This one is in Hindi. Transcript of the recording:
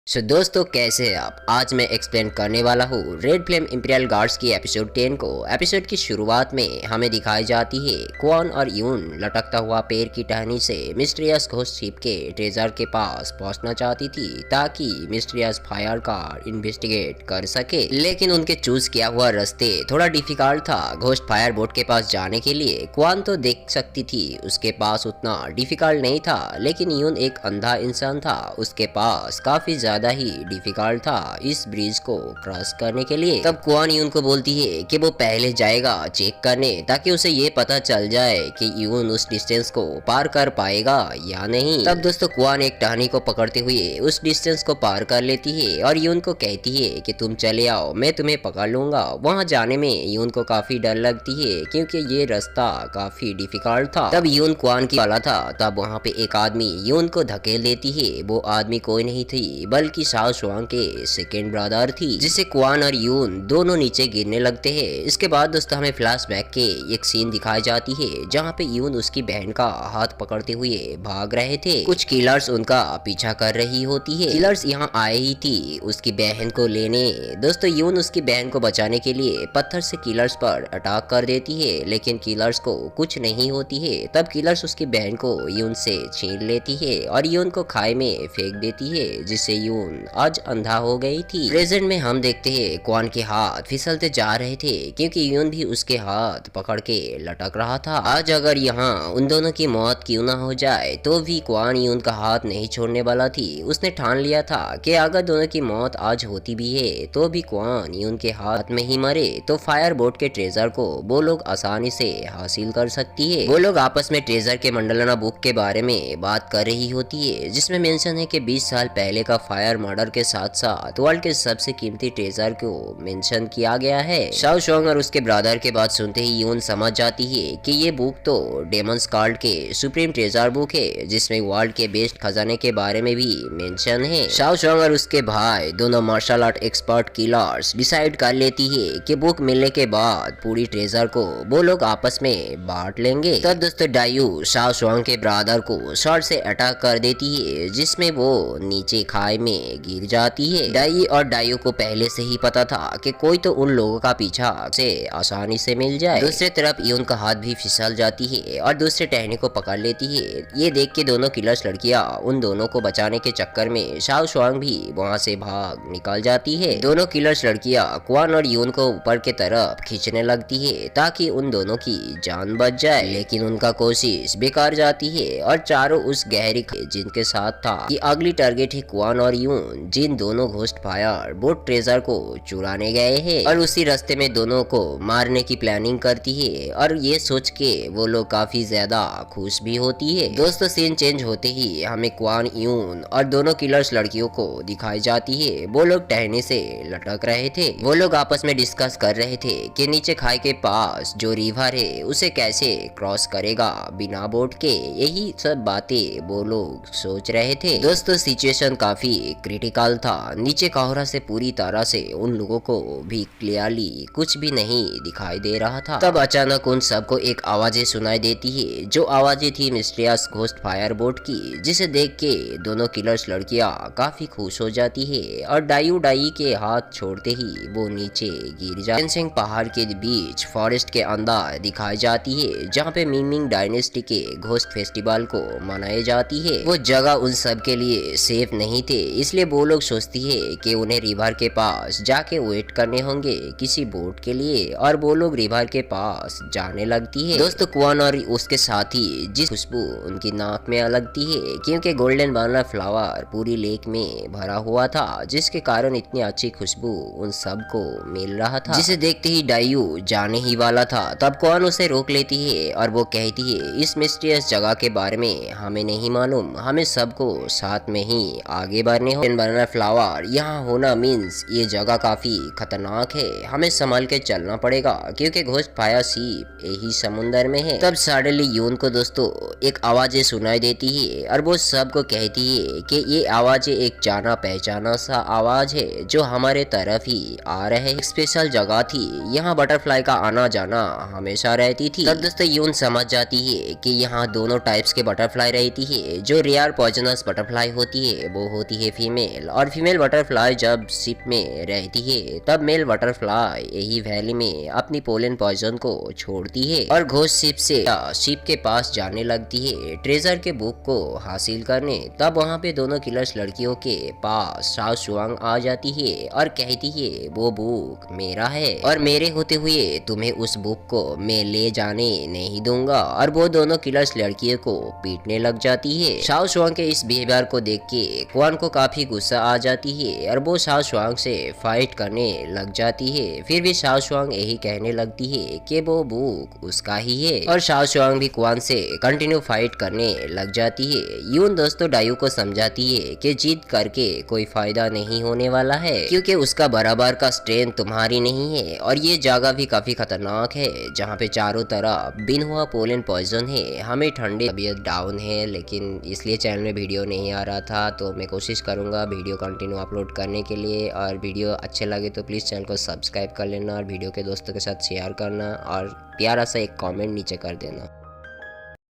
दोस्तों कैसे हैं आप। आज मैं एक्सप्लेन करने वाला हूँ रेड फ्लेम इंपीरियल गार्ड्स की एपिसोड 10 को। एपिसोड की शुरुआत में हमें दिखाई जाती है क्वान और यून लटकता हुआ पेड़ की टहनी से मिस्टीरियस घोस्ट शिप के ट्रेजर के पास पहुंचना चाहती थी ताकि मिस्टीरियस फायर कार इन्वेस्टिगेट कर सके, लेकिन उनके चूज किया हुआ रास्ते थोड़ा डिफिकल्ट था। घोस्ट फायर बोट के पास जाने के लिए क्वान तो देख सकती थी, उसके पास उतना डिफिकल्ट नहीं था, लेकिन यून एक अंधा इंसान था, उसके पास काफी ज्यादा ही डिफिकल्ट था इस ब्रिज को क्रॉस करने के लिए। तब क्वान यून को बोलती है कि वो पहले जाएगा चेक करने ताकि उसे ये पता चल जाए कि यून उस डिस्टेंस को पार कर पाएगा या नहीं। तब दोस्तों क्वान एक टहनी को पकड़ते हुए उस डिस्टेंस को पार कर लेती है और यून को कहती है कि तुम चले आओ, मैं तुम्हें पकड़ लूंगा। वहाँ जाने में यून को काफी डर लगती है क्योंकि ये रास्ता काफी डिफिकल्ट था। तब यून क्वान की वाला था, तब वहाँ पे एक आदमी यून को धकेल देती है। वो आदमी कोई नहीं थी बल्कि शाओ शुआंग के सेकेंड ब्रदर थी, जिससे क्वान और यून दोनों नीचे गिरने लगते हैं। इसके बाद दोस्तों हमें फ्लैशबैक के एक सीन दिखाई जाती है जहाँ पे यून उसकी बहन का हाथ पकड़ते हुए भाग रहे थे। कुछ किलर्स उनका पीछा कर रही होती है। किलर्स यहाँ आए ही थी उसकी बहन को लेने। दोस्तों यून उसकी बहन को बचाने के लिए पत्थर से किलर्स पर अटैक कर देती है, लेकिन किलर्स को कुछ नहीं होती है। तब किलर्स उसकी बहन को यून से छीन लेती है और यून को खाई में फेंक देती है, जिससे यून आज अंधा हो गई थी। प्रेजेंट में हम देखते हैं क्वान के हाथ फिसलते जा रहे थे क्योंकि यून भी उसके हाथ पकड़ के लटक रहा था। आज अगर यहाँ उन दोनों की मौत क्यों ना हो जाए तो भी क्वान यून का हाथ नहीं छोड़ने वाला थी। उसने ठान लिया था कि अगर दोनों की मौत आज होती भी है तो भी क्वान यून के हाथ में ही मरे तो फायर बोट के ट्रेजर को वो लोग आसानी से हासिल कर सकती है। वो लोग आपस में ट्रेजर के मंडलाना बुक के बारे में बात कर रही होती है, जिसमें मेंशन है कि 20 साल पहले का फायर मर्डर के साथ साथ वर्ल्ड के सबसे कीमती ट्रेजर को मेंशन किया गया है। शाओ शुआंग और उसके ब्रदर के बात सुनते ही यून समझ जाती है कि ये बुक तो डेमंस कार्ड के सुप्रीम ट्रेजर बुक है, जिसमें वर्ल्ड के बेस्ट खजाने के बारे में भी मेंशन है। शाओ शुआंग और उसके भाई दोनों martial art expert killers decide कर लेती है कि बुक मिलने के बाद पूरी ट्रेजर को वो लोग आपस में बांट लेंगे। तब दोस्तों डायू शाओ शुआंग के ब्रदर को शॉर्ट से अटैक कर देती है, जिसमें वो नीचे खाई में गिर जाती है। डाई और डायू को पहले से ही पता था कि कोई तो उन लोगों का पीछा से आसानी से मिल जाए। दूसरी तरफ यून का हाथ भी फिसल जाती है और दूसरे टहनी को पकड़ लेती है। ये देख के दोनों किलर्स लड़कियां उन दोनों को बचाने के चक्कर में शाओ शुआंग भी वहाँ से भाग निकल जाती है। दोनों किलर्स लड़कियां क्वान और यून को ऊपर के तरफ खींचने लगती है ताकि उन दोनों की जान बच जाए, लेकिन उनका कोशिश बेकार जाती है और चारों उस गहरी जिनके साथ था कि अगली टारगेट है क्वान और यून, जिन दोनों घोस्ट फायर बोट ट्रेजर को चुराने गए हैं और उसी रास्ते में दोनों को मारने की प्लानिंग करती है। और ये सोच के वो लोग काफी ज्यादा खुश भी होती है। दोस्तों सीन चेंज होते ही हमें क्वान यून और दोनों किलर्स लड़कियों को दिखाई जाती है। वो लोग टहनी से लटक रहे थे। वो लोग आपस में डिस्कस कर रहे थे कि नीचे खाई के पास जो रिवर है उसे कैसे क्रॉस करेगा बिना बोट के। यही सब बातें वो लोग सोच रहे थे। दोस्तों सिचुएशन काफी क्रिटिकल था। नीचे कोहरा से पूरी तरह से उन लोगों को भी क्लियरली कुछ भी नहीं दिखाई दे रहा था। तब अचानक उन सबको एक आवाजें सुनाई देती है, जो आवाजें थी मिस्टीरियस घोस्ट फायर बोट की, जिसे देख के दोनों किलर्स लड़कियां काफी खुश हो जाती है और डाई के हाथ छोड़ते ही वो नीचे गिर जाती है। पहाड़ के बीच फॉरेस्ट के अंदर दिखाई जाती है जहाँ पे मिंग डायनेस्टी के घोस्ट फेस्टिवल को मनाई जाती है। वो जगह उन सब के लिए सेफ नहीं थे, इसलिए वो लोग सोचती है कि उन्हें रिवर के पास जाके वेट करने होंगे किसी बोट के लिए, और वो लोग रिवर के पास जाने लगती है। दोस्तों क्वान और उसके साथी जिस खुशबू उनकी नाक में लगती है क्योंकि गोल्डन बाना फ्लावर पूरी लेक में भरा हुआ था, जिसके कारण इतनी अच्छी खुशबू उन सब को मिल रहा था, जिसे देखते ही डायू जाने ही वाला था। तब क्वान उसे रोक लेती है और वो कहती है इस मिस्टीरियस जगह के बारे में हमें नहीं मालूम, हमें सबको साथ में ही आगे बढ़ने हो। बनाना फ्लावर यहाँ होना मीन्स ये जगह काफी खतरनाक है, हमें संभाल के चलना पड़ेगा क्योंकि घोस्ट फायर सीप यही समुंदर में है। तब सडनली यून को दोस्तों एक आवाजें सुनाई देती है और वो सबको कहती है कि ये आवाजें एक जाना पहचाना सा आवाज है जो हमारे तरफ ही आ रहे। स्पेशल जगह थी, यहाँ बटरफ्लाई का आना जाना हमेशा रहती थी। तब दोस्तों यून समझ जाती है कि यहाँ दोनों टाइप्स के बटरफ्लाई रहती है। जो रेयर पॉइजनस बटरफ्लाई होती है वो होती है फीमेल, और फीमेल बटरफ्लाई जब शिप में रहती है तब मेल बटरफ्लाई यही वैली में अपनी पोलन पॉइजन को छोड़ती है और घोस्ट शिप से शिप के पास जाने लगती है ट्रेजर के बुक को हासिल करने। तब वहाँ पे दोनों किलर्स लड़कियों के पास शाओ शुआंग आ जाती है और कहती है वो बुक मेरा है और मेरे होते हुए तुम्हें उस बुक को मैं ले जाने नहीं दूंगा, और वो दोनों किलर्स लड़कियों को पीटने लग जाती है। शाओ शुआंग के इस बिहेवियर को देख के क्वान को काफी गुस्सा आ जाती है और वो शाओ शुआंग से फाइट करने लग जाती है। फिर भी शाओ शुआंग यही कहने लगती है कि वो बुक उसका ही है और शाओ शुआंग भी क्वान से कंटिन्यू फाइट करने लग जाती है। यून दोस्तों डायू को समझाती है कि जीत करके कोई फायदा नहीं होने वाला है क्योंकि उसका बराबर का स्ट्रेंथ तुम्हारी नहीं है और ये जगह भी काफी खतरनाक है जहाँ पे चारों तरफ बिन हुआ पोलन पॉइजन है। हमें ठंडे तबीयत डाउन है लेकिन इसलिए चैनल में वीडियो नहीं आ रहा था, तो मैं कोशिश करूंगा वीडियो कंटिन्यू अपलोड करने के लिए। और वीडियो अच्छे लगे तो प्लीज़ चैनल को सब्सक्राइब कर लेना और वीडियो के दोस्तों के साथ शेयर करना और प्यारा सा एक कमेंट नीचे कर देना।